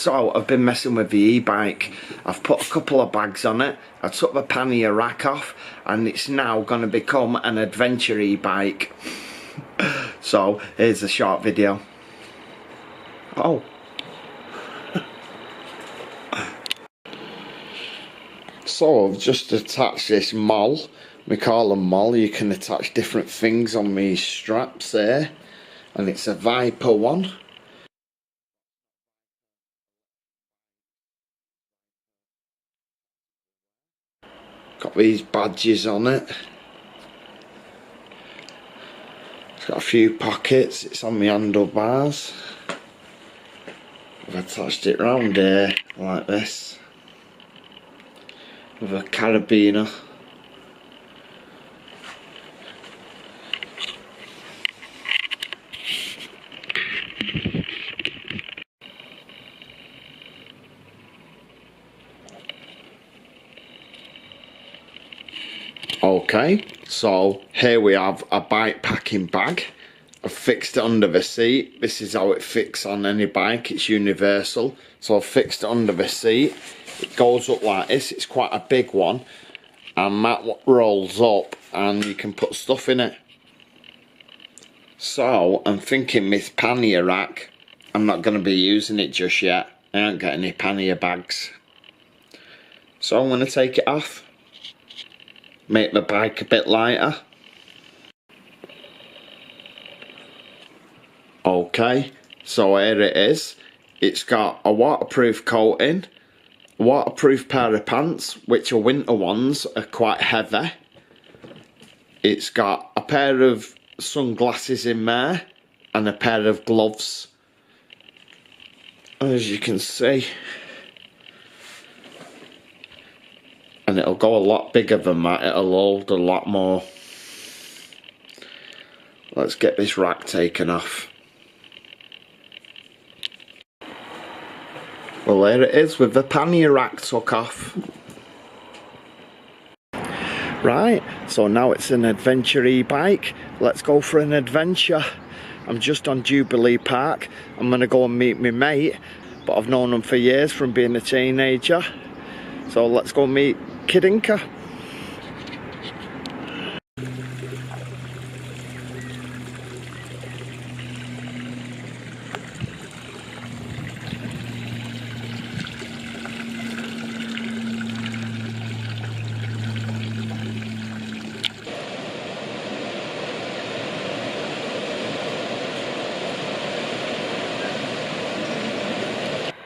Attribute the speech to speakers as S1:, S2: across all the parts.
S1: So I've been messing with the e-bike. I've put a couple of bags on it. I took the pannier rack off and it's now going to become an adventure e-bike. So here's a short video. Oh. So I've just attached this moll. We call them moll. You can attach different things on these straps there. And it's a Viper one. Got these badges on it. It's got a few pockets. It's on the handlebars. I've attached it round here like this with a carabiner. Okay, so here we have a bike packing bag. I've fixed it under the seat. This is how it fits on any bike, it's universal. So I've fixed it under the seat. It goes up like this, it's quite a big one. And that rolls up and you can put stuff in it. So I'm thinking this pannier rack, I'm not going to be using it just yet. I ain't got any pannier bags. So I'm going to take it off. Make the bike a bit lighter. Okay, so here it is. It's got a waterproof coating, a waterproof pair of pants, which are winter ones, are quite heavy. It's got a pair of sunglasses in there and a pair of gloves. As you can see. And it'll go a lot bigger than that, it'll hold a lot more. Let's get this rack taken off. Well, there it is with the pannier rack took off. Right, so now it's an adventure e-bike. Let's go for an adventure. I'm just on Jubilee Park. I'm going to go and meet my mate, but I've known him for years from being a teenager. So let's go meet Kidinka.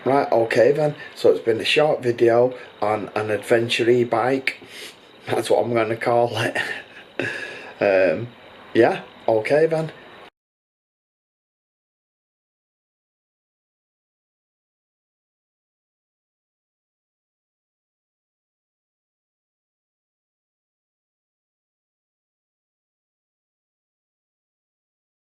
S1: Right, okay then, so it's been a short video on an adventure e-bike. That's what I'm going to call it. Yeah, okay then.